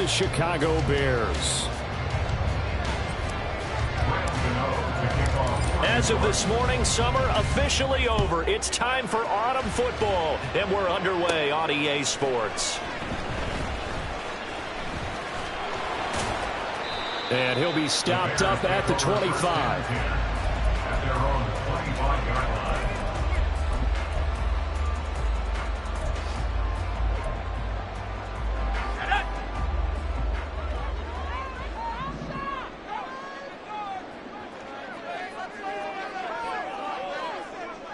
the Chicago Bears. As of this morning, summer officially over. It's time for autumn football, and we're underway on EA Sports. And he'll be stopped up at the 25.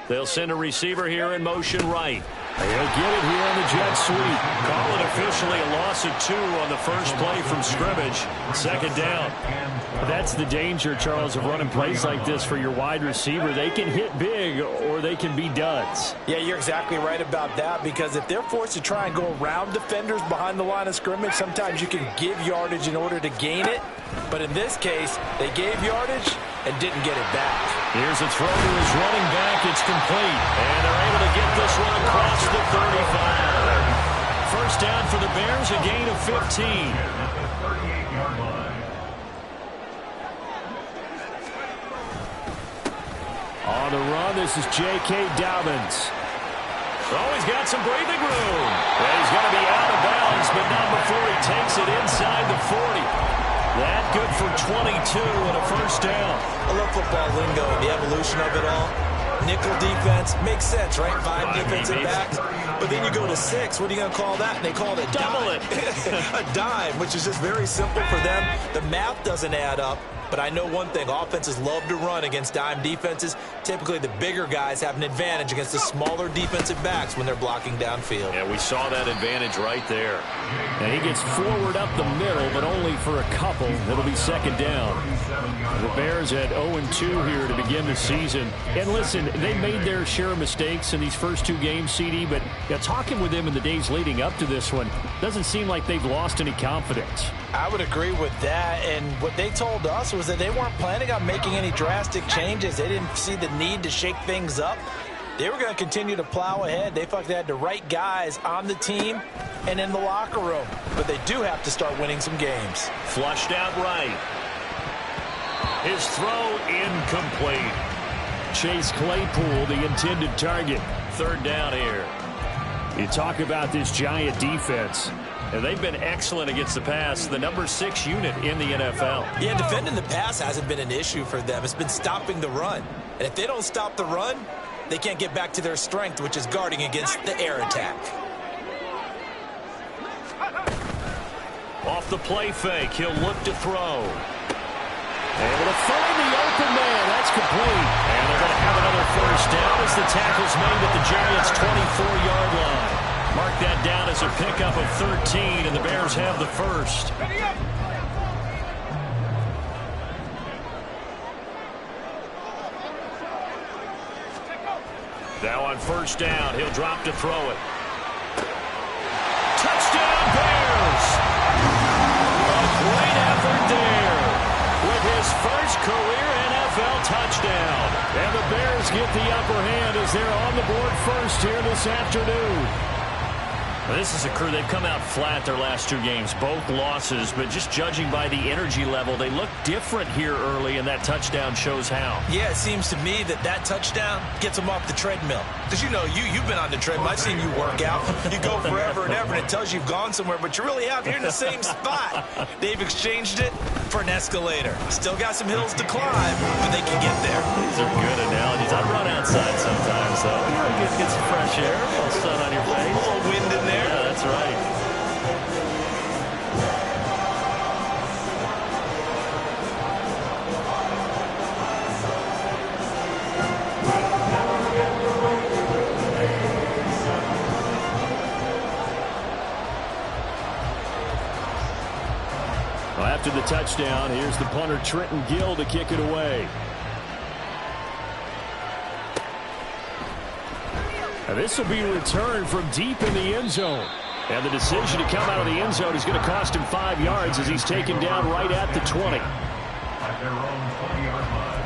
They'll send a receiver here in motion right. He'll get it here on the jet sweep. Call it officially a loss of 2 on the first play from scrimmage. Second down. That's the danger, Charles, of running plays like this for your wide receiver. They can hit big or they can be duds. Yeah, you're exactly right about that, because if they're forced to try and go around defenders behind the line of scrimmage, sometimes you can give yardage in order to gain it. But in this case, they gave yardage and didn't get it back. Here's a throw to his running back. It's complete. And they're able to get this one across the 35. First down for the Bears, a gain of 15. On the run, this is J.K. Dobbins. Oh, he's got some breathing room. Well, he's going to be out of bounds, but not before he takes it inside the 40. That good for 22 and a first down. I love football lingo and the evolution of it all. Nickel defense makes sense, right? 5 defensive backs. But then you go to 6. What are you going to call that? And they call it a double dime. A dime, which is just very simple for them. The math doesn't add up. But I know one thing, offenses love to run against dime defenses. Typically, the bigger guys have an advantage against the smaller defensive backs when they're blocking downfield. Yeah, we saw that advantage right there. And he gets forward up the middle, but only for a couple. It'll be second down. The Bears at 0-2 here to begin the season. And listen, they made their share of mistakes in these first 2 games, CD, but talking with them in the days leading up to this one, doesn't seem like they've lost any confidence. I would agree with that, and what they told us was that they weren't planning on making any drastic changes. They didn't see the need to shake things up. They were going to continue to plow ahead. They felt they had the right guys on the team and in the locker room, but they do have to start winning some games. Flushed out right. His throw incomplete. Chase Claypool, the intended target. Third down here. You talk about this Giant defense. And they've been excellent against the pass, the number 6 unit in the NFL. Yeah, defending the pass hasn't been an issue for them. It's been stopping the run. And if they don't stop the run, they can't get back to their strength, which is guarding against the air attack. Off the play fake, he'll look to throw. Able to find the open man. That's complete. And they're going to have another first down as the tackle's made at the Giants' 24-yard line. Mark that down as a pickup of 13, and the Bears have the first. Now on first down, he'll drop to throw it. Touchdown, Bears! A great effort there with his first career NFL touchdown. And the Bears get the upper hand as they're on the board first here this afternoon. This is a crew, they've come out flat their last 2 games, both losses, but just judging by the energy level, they look different here early, and that touchdown shows how. Yeah, it seems to me that touchdown gets them off the treadmill. Because, you know, you've been on the treadmill. I've seen you work out. You go forever and ever, and it tells you you've gone somewhere, but you really have. You're in the same spot. They've exchanged it for an escalator. Still got some hills to climb, but they can get there. These are good analogies. I run outside sometimes, though. You know, get some fresh air, a little sun on your face. A little wind in there. Yeah, that's right. Well, after the touchdown, here's the punter Trenton Gill to kick it away. And this will be returned from deep in the end zone. And the decision to come out of the end zone is going to cost him 5 yards as he's taken down right at the 20. At their own 20-yard line.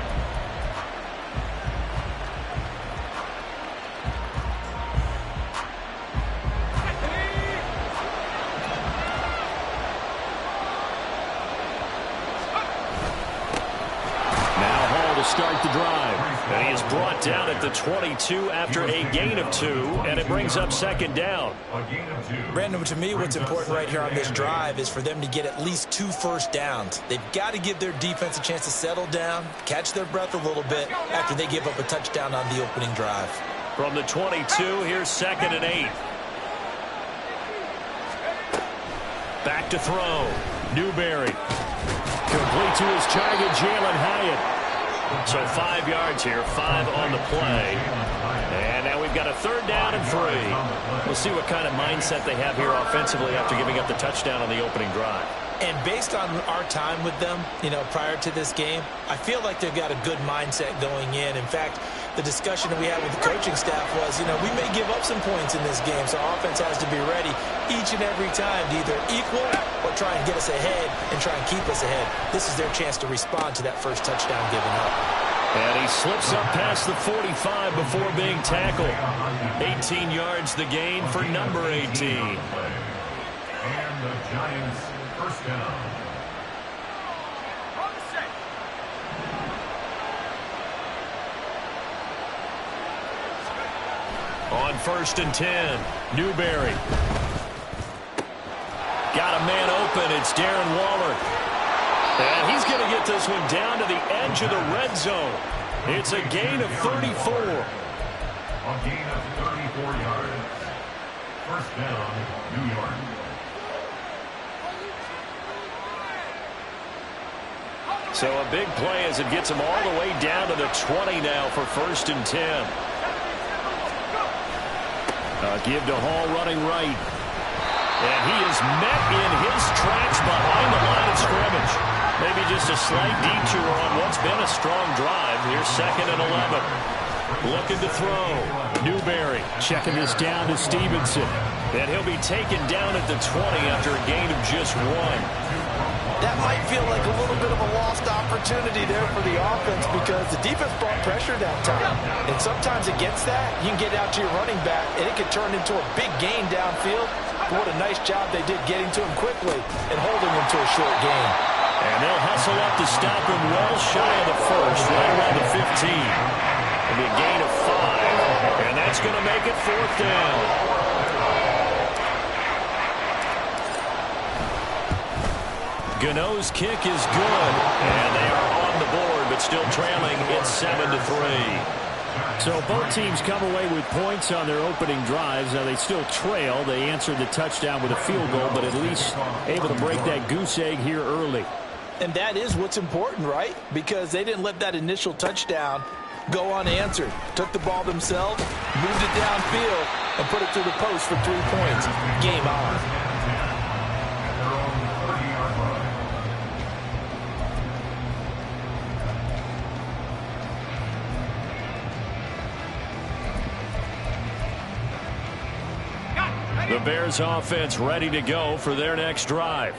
start the drive. And he is brought down at the 22 after a gain of 2, and it brings up second down. Brandon, to me, what's important right here on this drive is for them to get at least 2 first downs. They've got to give their defense a chance to settle down, catch their breath a little bit after they give up a touchdown on the opening drive. From the 22, here's 2nd and 8. Back to throw. Newberry. Complete to his target, Jalen Hyatt. So 5 yards here, 5 on the play. And now we've got a 3rd down and 3. We'll see what kind of mindset they have here offensively after giving up the touchdown on the opening drive. And based on our time with them, prior to this game, I feel like they've got a good mindset going in. In fact, the discussion that we had with the coaching staff was, we may give up some points in this game, so our offense has to be ready each and every time to either equal or try and get us ahead and try and keep us ahead. This is their chance to respond to that first touchdown given up. And he slips up past the 45 before being tackled. 18 yards the gain for number 18. And the Giants first down. On 1st and 10, Newberry. Got a man open. It's Darren Waller. And he's going to get this one down to the edge of the red zone. It's a gain of 34. A gain of 34 yards. First down, New York. So a big play as it gets him all the way down to the 20 now for 1st and 10. Give to Hall running right. And he is met in his tracks behind the line of scrimmage. Maybe just a slight detour on what's been a strong drive. Here's 2nd and 11. Looking to throw. Newberry checking this down to Stevenson. And he'll be taken down at the 20 after a gain of just 1. That might feel like a little bit of a lost opportunity there for the offense because the defense brought pressure that time. And sometimes against that, you can get out to your running back, and it could turn into a big gain downfield. But what a nice job they did getting to him quickly and holding him to a short gain. And they'll hustle up to stop him well shy of the first, right around the 15. It'll be a gain of 5, and that's going to make it 4th down. Gano's kick is good, and they are on the board, but still trailing. It's 7-3. So both teams come away with points on their opening drives. Now they still trail. They answered the touchdown with a field goal, but at least able to break that goose egg here early. And that is what's important, right? Because they didn't let that initial touchdown go unanswered. Took the ball themselves, moved it downfield, and put it through the post for 3 points. Game on. The Bears offense ready to go for their next drive.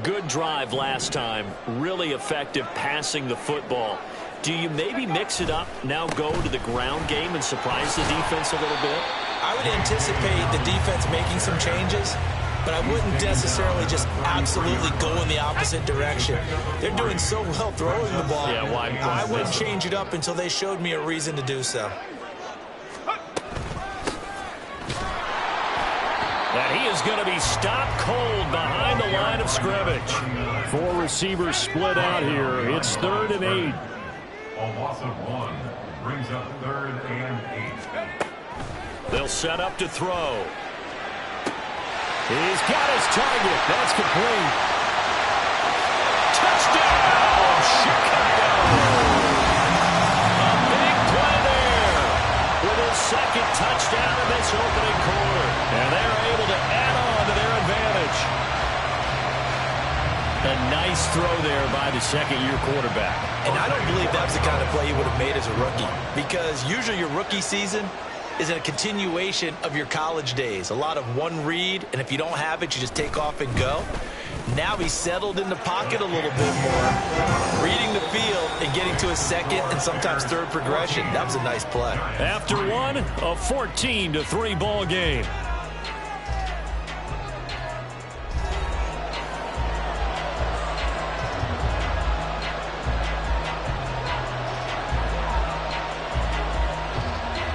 Good drive last time. Really effective passing the football. Do you maybe mix it up, now go to the ground game and surprise the defense a little bit? I would anticipate the defense making some changes, but I wouldn't necessarily just absolutely go in the opposite direction. They're doing so well throwing the ball. Yeah, why? I wouldn't change it up until they showed me a reason to do so. And he is going to be stopped cold behind the line of scrimmage. 4 receivers split out here. It's 3rd and 8. A loss of 1 brings up 3rd and 8. They'll set up to throw. He's got his target. That's complete. Touchdown, Chicago. A big play there with his 2nd touchdown in this opening quarter. And they're able to add on to their advantage. A nice throw there by the 2nd-year quarterback. And I don't believe that's the kind of play he would have made as a rookie, because usually your rookie season is a continuation of your college days. A lot of one read, and if you don't have it, you just take off and go. Now he's settled in the pocket a little bit more, reading the field and getting to his 2nd and sometimes 3rd progression. That was a nice play. After one, a 14-3 ball game.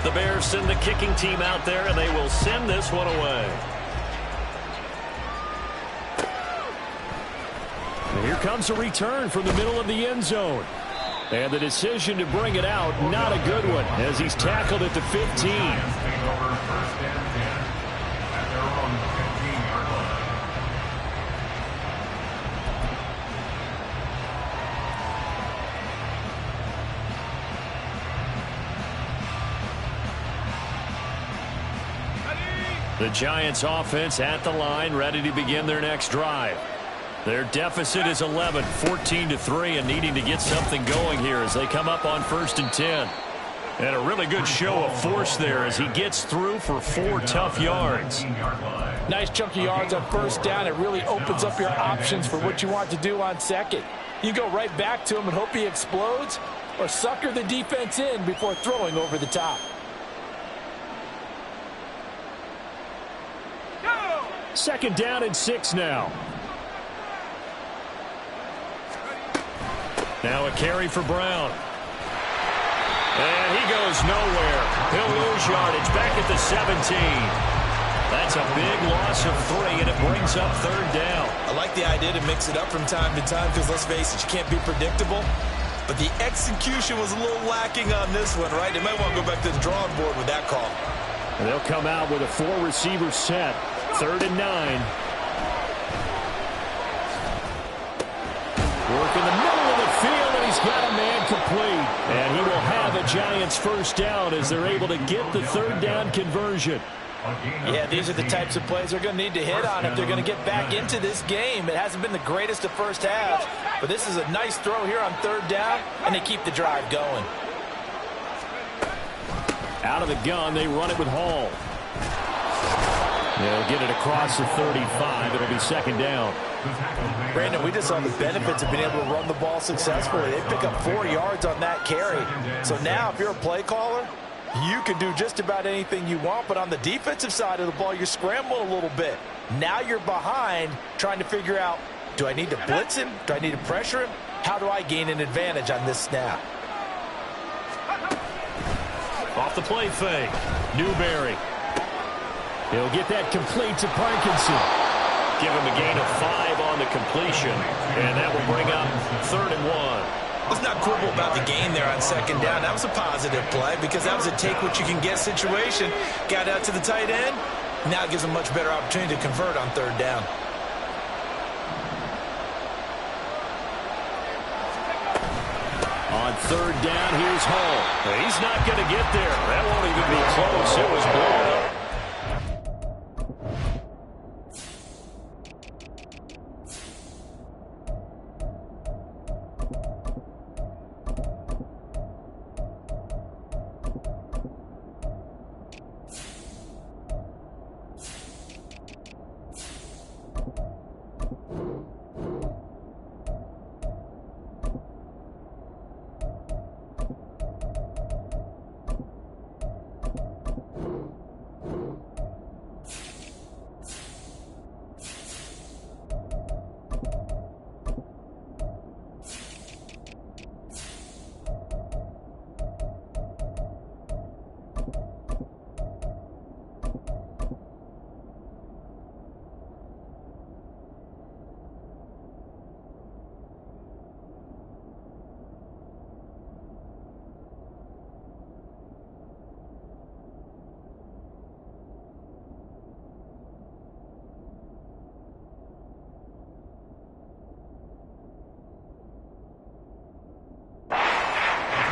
The Bears send the kicking team out there, and they will send this one away. And here comes a return from the middle of the end zone. And the decision to bring it out, not a good one, as he's tackled at the 15. The Giants offense at the line, ready to begin their next drive. Their deficit is 11, 14-3, and needing to get something going here as they come up on 1st and 10. And a really good show of force there as he gets through for 4 tough yards. Nice chunky yards on 1st down. It really opens up your options for what you want to do on 2nd. You go right back to him and hope he explodes, or sucker the defense in before throwing over the top. Second down and 6 now. Now a carry for Brown. And he goes nowhere. He'll lose yardage back at the 17. That's a big loss of 3, and it brings up 3rd down. I like the idea to mix it up from time to time because, let's face it, you can't be predictable. But the execution was a little lacking on this one, right? They might want to go back to the drawing board with that call. And they'll come out with a 4-receiver set. 3rd and 9. Work in the middle of the field, and he's got a man complete. And he will have a Giants 1st down as they're able to get the 3rd down conversion. Yeah, these are the types of plays they're going to need to hit on if they're going to get back into this game. It hasn't been the greatest of first halves, but this is a nice throw here on 3rd down, and they keep the drive going. Out of the gun, they run it with Hall. They'll get it across the 35. It'll be 2nd down. Brandon, we just saw the benefits of being able to run the ball successfully. They pick up 4 yards on that carry. So now, if you're a play caller, you can do just about anything you want. But on the defensive side of the ball, you're scrambling a little bit. Now you're behind, trying to figure out, do I need to blitz him? Do I need to pressure him? How do I gain an advantage on this snap? Off the play fake. Newberry. He'll get that complete to Parkinson. Give him a gain of 5 on the completion, and that will bring up 3rd and 1. Let's not quibble about the gain there on 2nd down. That was a positive play because that was a take-what-you-can-get situation. Got out to the tight end. Now it gives them a much better opportunity to convert on 3rd down. On 3rd down, here's Hall. He's not going to get there. That won't even be close. It was blown up.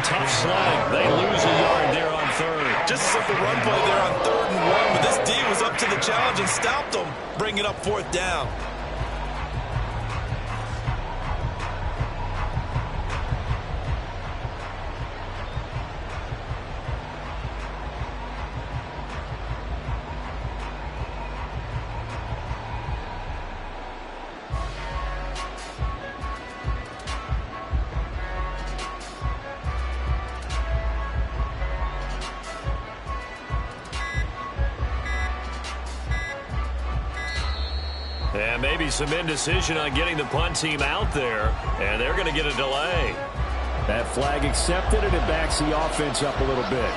Tough slide. They lose a yard there on 3rd. Just a simple run play there on 3rd and 1, but this D was up to the challenge and stopped them, bringing up 4th down. And maybe some indecision on getting the punt team out there, and they're going to get a delay. That flag accepted, and it backs the offense up a little bit.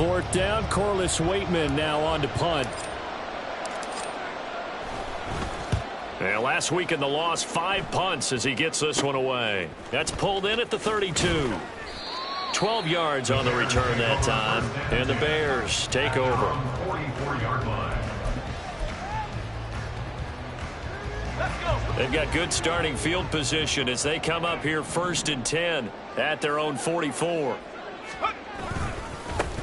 4th down, Corliss Waitman now on to punt. And last week in the loss, 5 punts as he gets this one away. That's pulled in at the 32. 12 yards on the return that time, and the Bears take over. 44-yard line. They've got good starting field position as they come up here 1st and 10 at their own 44.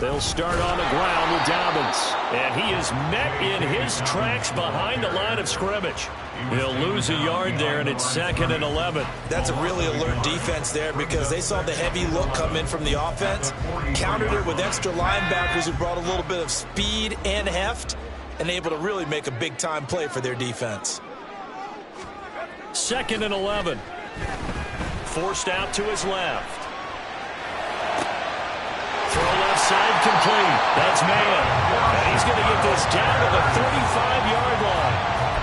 They'll start on the ground with Dobbins. And he is met in his tracks behind the line of scrimmage. He'll lose a yard there, and it's 2nd and 11. That's a really alert defense there because they saw the heavy look come in from the offense, countered it with extra linebackers who brought a little bit of speed and heft, and able to really make a big-time play for their defense. 2nd and 11. Forced out to his left. Throw left side complete. That's Mann. And he's going to get this down to the 35-yard line.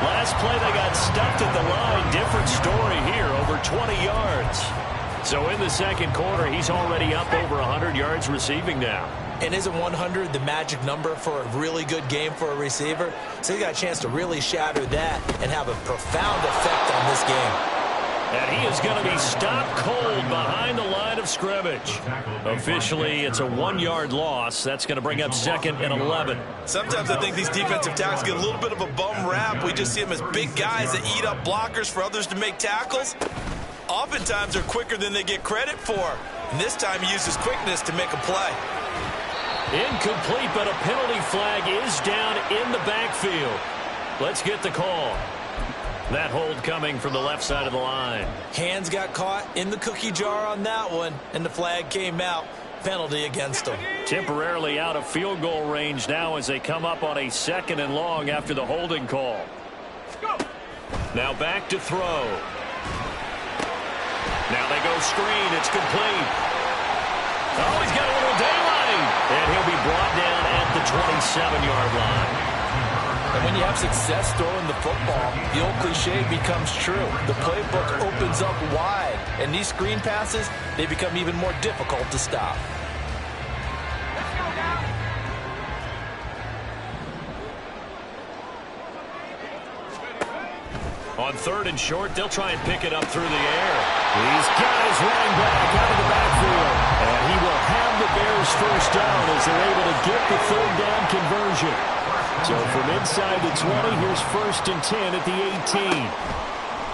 Last play they got stuffed at the line. Different story here, over 20 yards. So in the 2nd quarter, he's already up over 100 yards receiving now. And isn't 100 the magic number for a really good game for a receiver? So he got a chance to really shatter that and have a profound effect on this game. And he is going to be stopped cold behind the line of scrimmage. Officially, it's a 1-yard loss. That's going to bring up 2nd and 11. Sometimes I think these defensive tackles get a little bit of a bum rap. We just see them as big guys that eat up blockers for others to make tackles. Oftentimes, they're quicker than they get credit for. And this time, he uses quickness to make a play. Incomplete, but a penalty flag is down in the backfield. Let's get the call. That hold coming from the left side of the line. Hands got caught in the cookie jar on that one, and the flag came out. Penalty against them. Temporarily out of field goal range now as they come up on a 2nd and long after the holding call. Now back to throw. Now they go screen. It's complete. Oh, he's got a little daylight. And he'll be brought down at the 27-yard line. And when you have success throwing the football, the old cliche becomes true. The playbook opens up wide, and these screen passes, they become even more difficult to stop. On 3rd and short, they'll try and pick it up through the air. He's got his running back out of the backfield. And he will have the Bears 1st down as they're able to get the 3rd down conversion. So from inside the 20, here's 1st and 10 at the 18.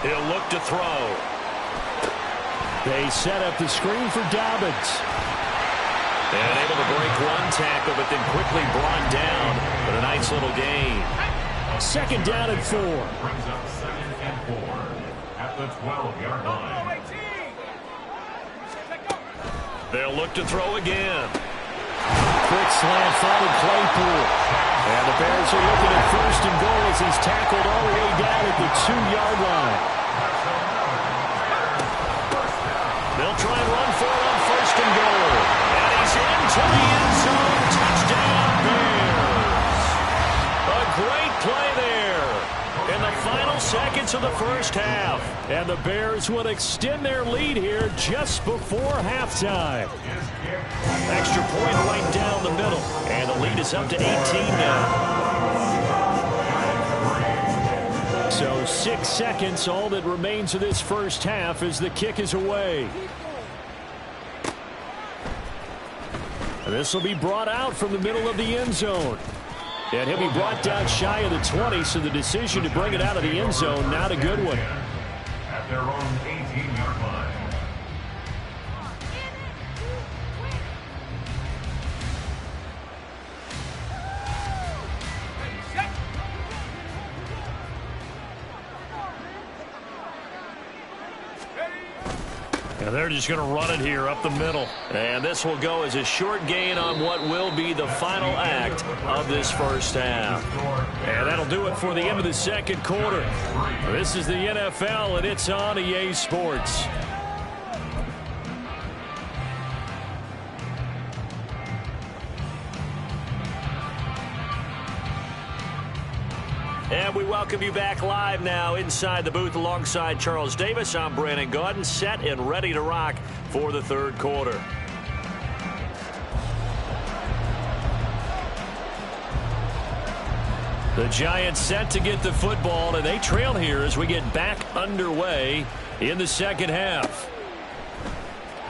He'll look to throw. They set up the screen for Dobbins. And able to break one tackle, but then quickly brought down. But a nice little gain. 2nd down and 4. Brings up 2nd and 4 at the 12-yard line. They'll look to throw again. Quick slant finding Claypool. And the Bears are looking at 1st and goal as he's tackled all the way down at the 2-yard line. They'll try and run for it on 1st and goal. And he's into the end zone. Touchdown, Bears. A great play there in the final seconds of the 1st half. And the Bears will extend their lead here just before halftime. Extra point right down the middle. And the lead is up to 18 now. So 6 seconds, all that remains of this 1st half as the kick is away. This will be brought out from the middle of the end zone. And he'll be brought down shy of the 20, so the decision to bring it out of the end zone, not a good one. At their own 18-yard line. And they're just going to run it here up the middle. And this will go as a short gain on what will be the final act of this 1st half. And that'll do it for the end of the 2nd quarter. This is the NFL, and it's on EA Sports. And we welcome you back live now inside the booth alongside Charles Davis. I'm Brandon Gaudin, set and ready to rock for the 3rd quarter. The Giants set to get the football, and they trail here as we get back underway in the second half.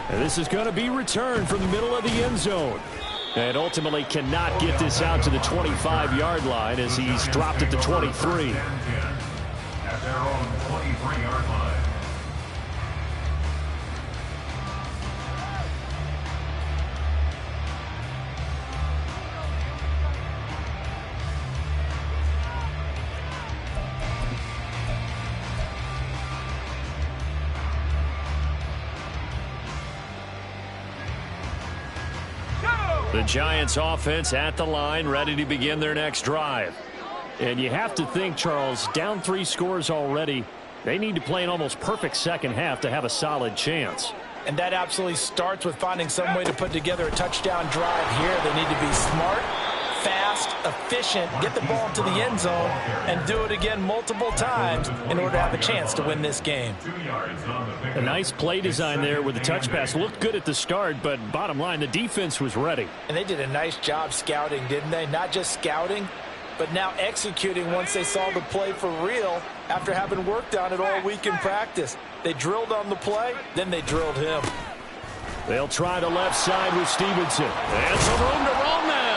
And this is going to be returned from the middle of the end zone. And ultimately cannot get this out to the 25-yard line as he's dropped at the 23. At their own 23-yard line. The Giants offense at the line, ready to begin their next drive. And you have to think, Charles, down 3 scores already. They need to play an almost perfect second half to have a solid chance. And that absolutely starts with finding some way to put together a touchdown drive here. They need to be smart, fast, efficient, get the ball into the end zone, and do it again multiple times in order to have a chance to win this game. A nice play design there with the touch pass. Looked good at the start, but bottom line, the defense was ready. And they did a nice job scouting, didn't they? Not just scouting, but now executing once they saw the play for real after having worked on it all week in practice. They drilled on the play, then they drilled him. They'll try the left side with Stevenson. And some room to roam now.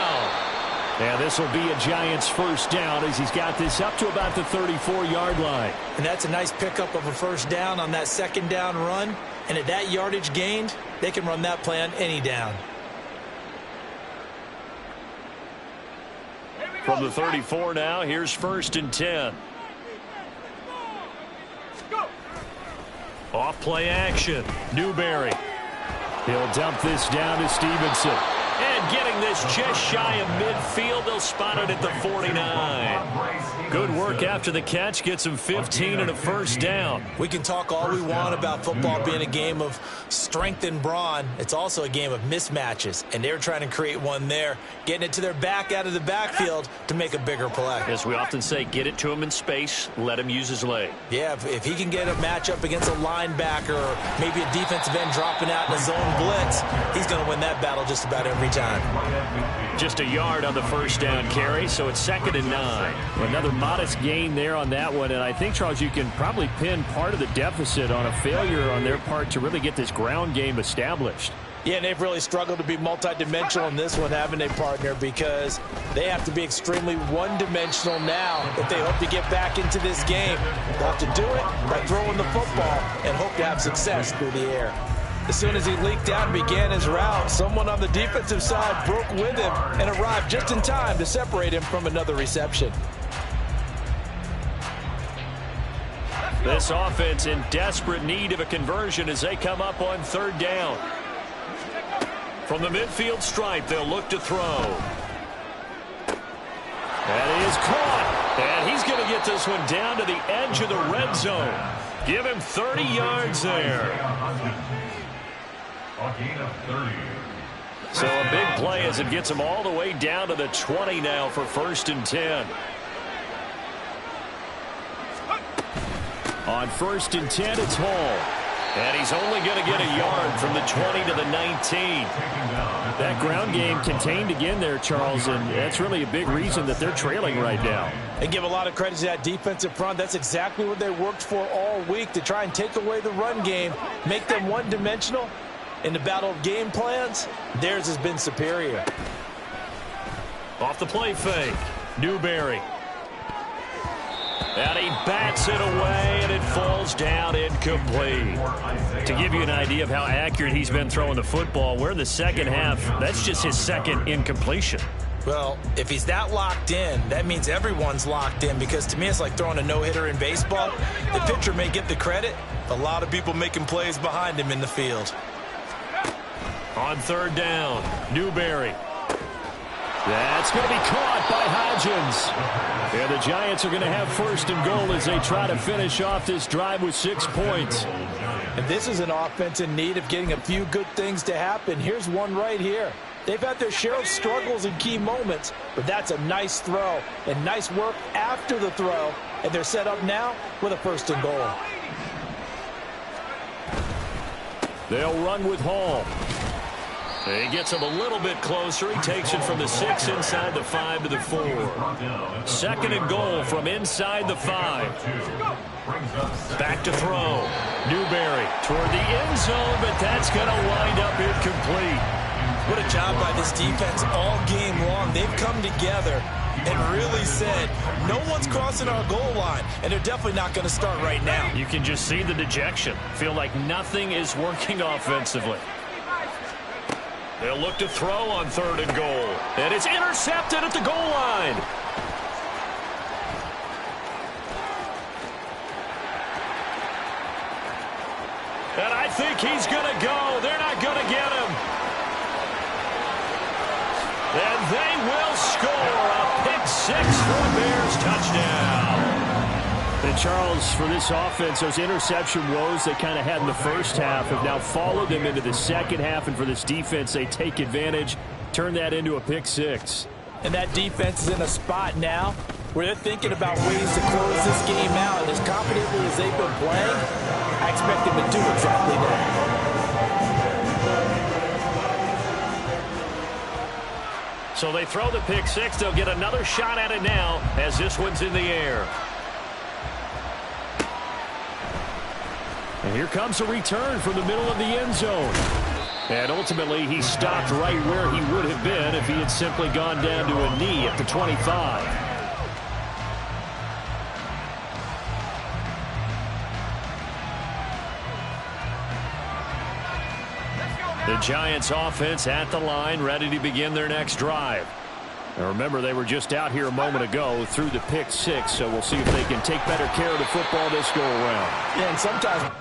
And this will be a Giants first down as he's got this up to about the 34-yard line. And that's a nice pickup of a first down on that second down run. And at that yardage gained, they can run that play on any down. From the 34 now, here's 1st and 10. Off play action. Newberry. He'll dump this down to Stevenson. And getting this just shy of midfield, they'll spot it at the 49. Good work after the catch. Gets him 15 and a first down. We can talk all we want about football being a game of strength and brawn. It's also a game of mismatches, and they're trying to create one there, getting it to their back out of the backfield to make a bigger play. As we often say, get it to him in space, let him use his leg. Yeah, if he can get a matchup against a linebacker or maybe a defensive end dropping out in a zone blitz, he's going to win that battle just about every time. Just a yard on the first down carry, so it's 2nd and 9. Another modest gain there on that one, and I think, Charles, you can probably pin part of the deficit on a failure on their part to really get this ground game established. Yeah, and they've really struggled to be multidimensional in this one, haven't they, partner? Because they have to be extremely one-dimensional now if they hope to get back into this game. They'll have to do it by throwing the football and hope to have success through the air. As soon as he leaked out and began his route, someone on the defensive side broke with him and arrived just in time to separate him from another reception. This offense in desperate need of a conversion as they come up on 3rd down. From the midfield stripe, they'll look to throw. That is caught. And he's going to get this one down to the edge of the red zone. Give him 30 yards there. A gain of 30. So a big play as it gets him all the way down to the 20 now for 1st and 10. On 1st and 10, it's Hall. And he's only going to get a yard from the 20 to the 19. That ground game contained again there, Charles, and that's really a big reason that they're trailing right now. And give a lot of credit to that defensive front. That's exactly what they worked for all week, to try and take away the run game, make them one-dimensional. In the battle of game plans, theirs has been superior. Off the play fake, Newberry. And he bats it away, and it falls down incomplete. To give you an idea of how accurate he's been throwing the football, we're in the second half. That's just his 2nd incompletion. Well, if he's that locked in, that means everyone's locked in, because to me it's like throwing a no-hitter in baseball. The pitcher may get the credit, but a lot of people making plays behind him in the field. On 3rd down, Newberry. That's going to be caught by Hodgins. And the Giants are going to have 1st and goal as they try to finish off this drive with 6 points. And this is an offense in need of getting a few good things to happen. Here's one right here. They've had their share of struggles in key moments, but that's a nice throw and nice work after the throw. And they're set up now with a 1st and goal. They'll run with Hall. He gets him a little bit closer. He takes it from the 6 inside the 5 to the 4. 2nd and goal from inside the 5. Back to throw. Newberry toward the end zone, but that's going to wind up incomplete. What a job by this defense all game long. They've come together and really said, no one's crossing our goal line, and they're definitely not going to start right now. You can just see the dejection. Feel like nothing is working offensively. They'll look to throw on 3rd and goal. And it's intercepted at the goal line. And I think he's going to go. They're not going to get him. And they will score a pick-6 for a Bears touchdown. And Charles, for this offense, those interception woes they kind of had in the first half have now followed them into the second half. And for this defense, they take advantage, turn that into a pick-6. And that defense is in a spot now where they're thinking about ways to close this game out. And as confidently as they've been playing, I expect them to do exactly that. So they throw the pick-6. They'll get another shot at it now as this one's in the air. And here comes a return from the middle of the end zone. And ultimately, he stopped right where he would have been if he had simply gone down to a knee at the 25. The Giants offense at the line, ready to begin their next drive. Now remember, they were just out here a moment ago through the pick-6, so we'll see if they can take better care of the football this go-around. Yeah, and sometimes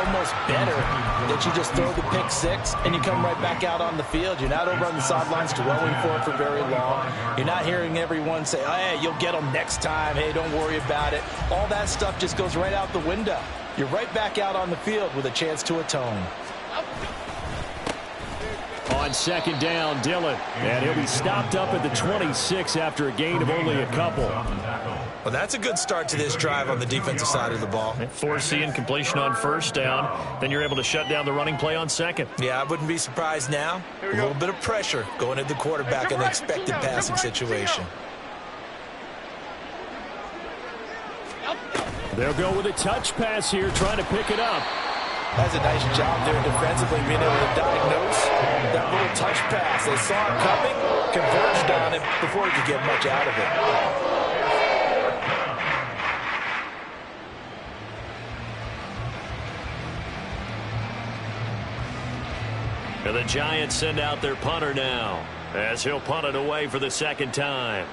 almost better that you just throw the pick-6 and you come right back out on the field. You're not over on the sidelines dwelling for it for very long. You're not hearing everyone say, oh, hey, you'll get them next time. Hey, don't worry about it. All that stuff just goes right out the window. You're right back out on the field with a chance to atone. On 2nd down, Dillon. And he'll be stopped up at the 26 after a gain of only a couple. Well, that's a good start to this drive on the defensive side of the ball. Force the incompletion on 1st down. Then you're able to shut down the running play on 2nd. Yeah, I wouldn't be surprised now. A little bit of pressure going at the quarterback in an expected passing situation. They'll go with a touch pass here, trying to pick it up. That's a nice job there defensively, being able to diagnose that little touch pass. They saw it coming, converged on it before he could get much out of it. And the Giants send out their punter now, as he'll punt it away for the 2nd time.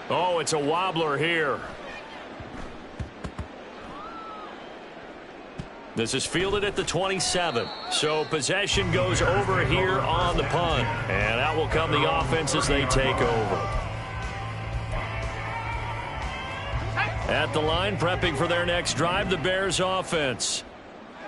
Oh, it's a wobbler here. This is fielded at the 27. So possession goes over here on the punt. And out will come the offense as they take over. At the line, prepping for their next drive, the Bears offense.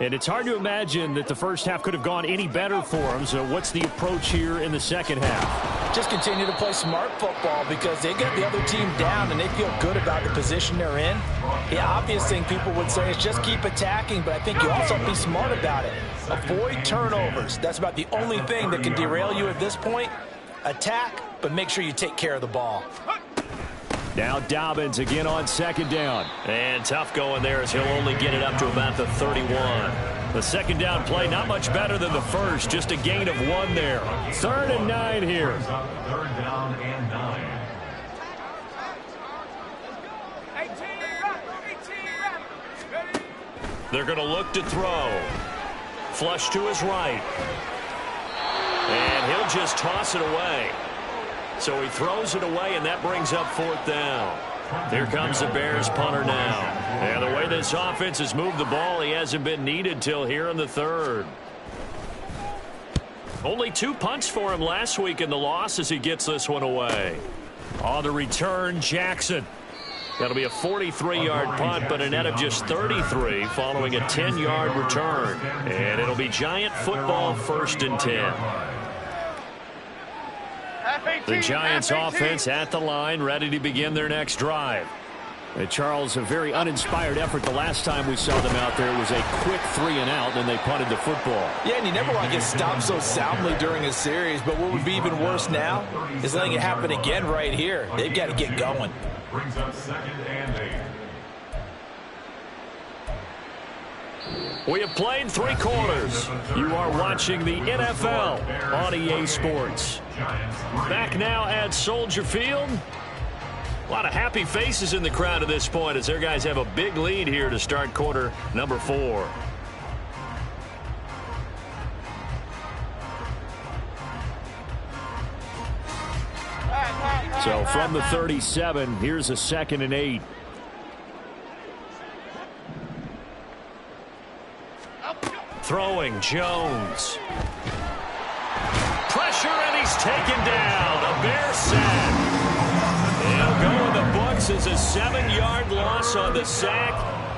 And it's hard to imagine that the first half could have gone any better for them. So what's the approach here in the second half? Just continue to play smart football because they get the other team down and they feel good about the position they're in. The obvious thing people would say is just keep attacking, but I think you also have to be smart about it. Avoid turnovers. That's about the only thing that can derail you at this point. Attack, but make sure you take care of the ball. Now Dobbins again on second down. And tough going there as he'll only get it up to about the 31. The second down play not much better than the first. Just a gain of 1 there. 3rd and 9 here. 3rd down and 9. They're going to look to throw. Flush to his right. And he'll just toss it away. So he throws it away, and that brings up 4th down. Here comes the Bears punter now. And the way this offense has moved the ball, he hasn't been needed till here in the 3rd. Only 2 punts for him last week in the loss as he gets this one away. On the return, Jackson. That'll be a 43-yard punt, but a net of just 33 following a 10-yard return. And it'll be Giant football, 1st and 10. The Giants offense at the line, ready to begin their next drive. And Charles, a very uninspired effort the last time we saw them out there. It was a quick 3-and-out, and they punted the football. Yeah, and you never want to get stopped so soundly during a series, but what would be even worse now is letting it happen again right here. They've got to get going. Brings up 2nd and 8. We have played 3 quarters. You are watching the NFL on EA Sports. Back now at Soldier Field. A lot of happy faces in the crowd at this point as their guys have a big lead here to start quarter number 4. So from the 37, here's a 2nd and 8. Throwing, Jones. Pressure, and he's taken down. A Bear sack. He'll go in the books as a 7-yard loss on the sack,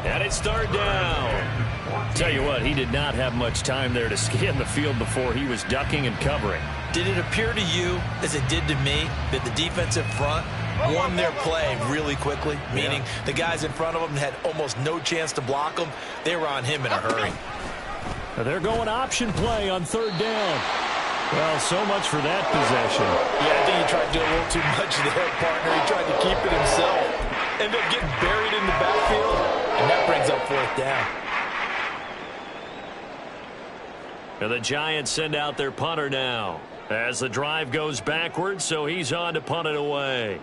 and it's 3rd down. Tell you what, he did not have much time there to scan the field before he was ducking and covering. Did it appear to you, as it did to me, that the defensive front won their play really quickly? Meaning the guys in front of them had almost no chance to block them. They were on him in a hurry. They're going option play on 3rd down. Well, so much for that possession. Yeah, I think he tried to do a little too much there, partner. He tried to keep it himself. Ended up getting buried in the backfield, and that brings up 4th down. And the Giants send out their punter now as the drive goes backwards, so he's on to punt it away.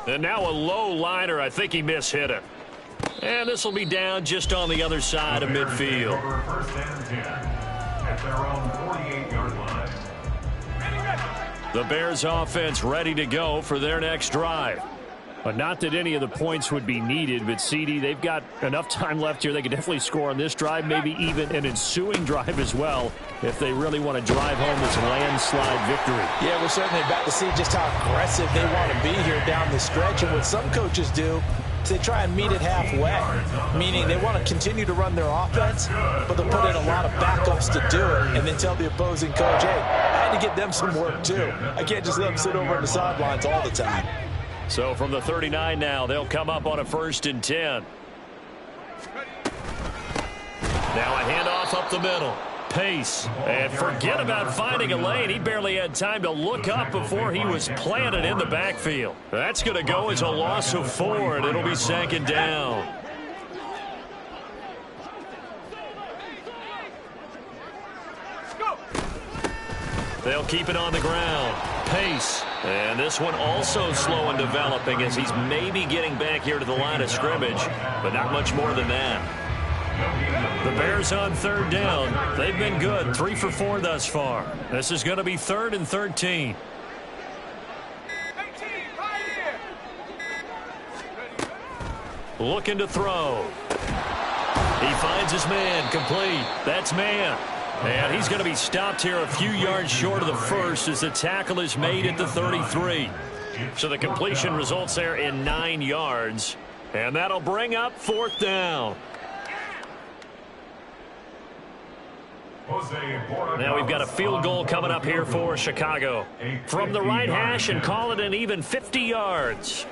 And now a low liner. I think he mishit it. And this will be down just on the other side of midfield. 1st and 10 at their own 48-yard line. The Bears offense ready to go for their next drive. But not that any of the points would be needed, but CD, they've got enough time left here. They can definitely score on this drive, maybe even an ensuing drive as well, if they really want to drive home this landslide victory. Yeah, we're certainly about to see just how aggressive they want to be here down the stretch. And what some coaches do is they try and meet it halfway, meaning they want to continue to run their offense, but they'll put in a lot of backups to do it and then tell the opposing coach, hey, I had to get them some work too. I can't just let them sit over on the sidelines all the time. So from the 39 now, they'll come up on a 1st and 10. Now a handoff up the middle. Pace. And forget about finding a lane. He barely had time to look up before he was planted in the backfield. That's going to go as a loss of 4, and it'll be 2nd down. They'll keep it on the ground. Pace. And this one also slow and developing as he's maybe getting back here to the line of scrimmage, but not much more than that. The Bears on 3rd down. They've been good, 3 for 4 thus far. This is going to be 3rd and 13. Looking to throw. He finds his man, complete. That's man. And he's going to be stopped here a few yards short of the first as the tackle is made at the 33. So the completion results there in 9 yards. And that'll bring up 4th down. Now we've got a field goal coming up here for Chicago. From the right hash and call it an even 50 yards.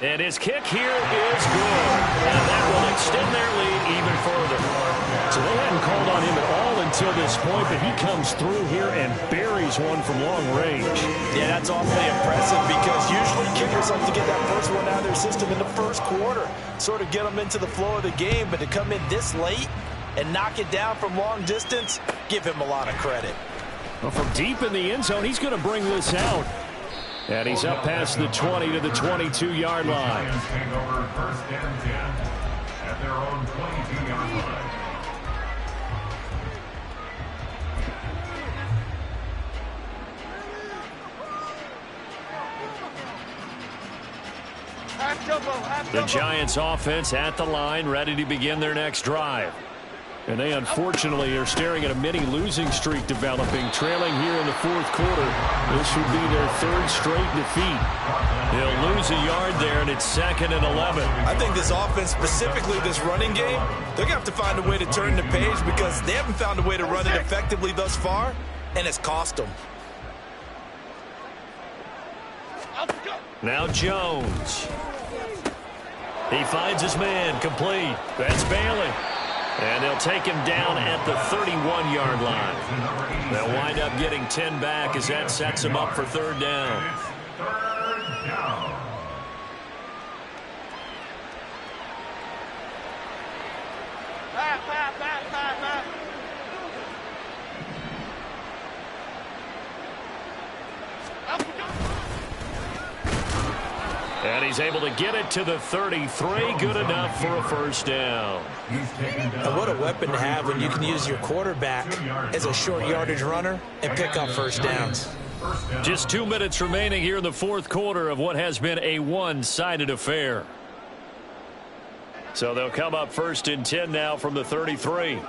And his kick here is good. And that will extend their lead even further. So they hadn't called on him at all until this point, but he comes through here and buries one from long range. Yeah, that's awfully impressive because usually kickers like to get that first one out of their system in the first quarter, sort of get them into the flow of the game, but to come in this late and knock it down from long distance, give him a lot of credit. Well, from deep in the end zone, he's going to bring this out. And he's up past the 20 to the 22-yard line. Giants take over first and 10 at their own 22-yard line. The Giants offense at the line, ready to begin their next drive. And they unfortunately are staring at a mini losing streak developing, trailing here in the fourth quarter. This would be their third straight defeat. They'll lose a yard there, and it's 2nd and 11. I think this offense, specifically this running game, they're going to have to find a way to turn the page because they haven't found a way to run it effectively thus far, and it's cost them. Now Jones. He finds his man, complete. That's Bailey. And they'll take him down at the 31-yard line. They'll wind up getting 10 back as that sets him up for third down. Third down. And he's able to get it to the 33. Good enough for a first down. And what a weapon to have when you can use your quarterback as a short yardage runner and pick up first downs. Just 2 minutes remaining here in the fourth quarter of what has been a one-sided affair. So they'll come up 1st and 10 now from the 33.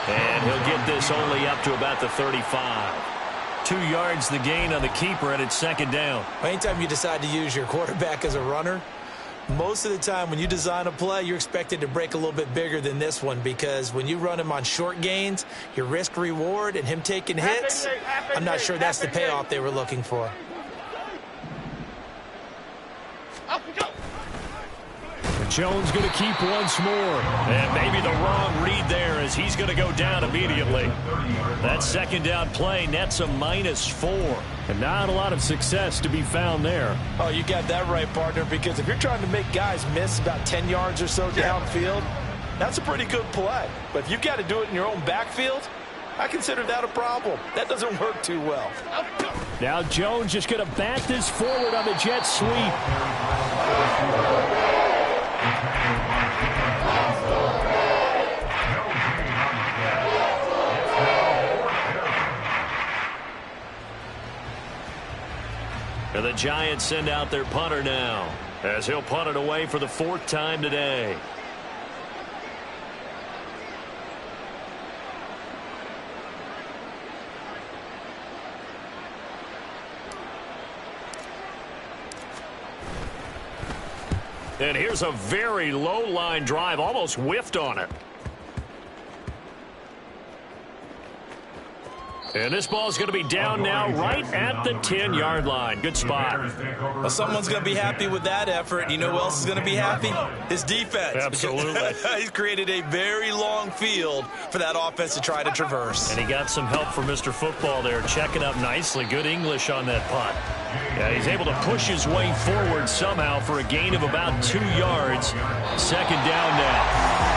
And he'll get this only up to about the 35. 2 yards the gain on the keeper, and it's 2nd down. Anytime you decide to use your quarterback as a runner, most of the time when you design a play, you're expected to break a little bit bigger than this one because when you run him on short gains, your risk-reward and him taking hits, I'm not sure that's the payoff they were looking for. Jones going to keep once more. And maybe the wrong read there as he's going to go down immediately. That 2nd down play nets a -4. And not a lot of success to be found there. Oh, you got that right, partner, because if you're trying to make guys miss about 10 yards or so downfield, that's a pretty good play. But if you've got to do it in your own backfield, I consider that a problem. That doesn't work too well. Now Jones just going to bat this forward on the jet sweep. And the Giants send out their punter now, as he'll punt it away for the 4th time today. And here's a very low line drive, almost whiffed on it. And this ball's going to be down now right at the 10-yard line. Good spot. Well, someone's going to be happy with that effort. You know who else is going to be happy? His defense. Absolutely. He's created a very long field for that offense to try to traverse. And he got some help from Mr. Football there, checking up nicely. Good English on that punt. Yeah, he's able to push his way forward somehow for a gain of about 2 yards. 2nd down now.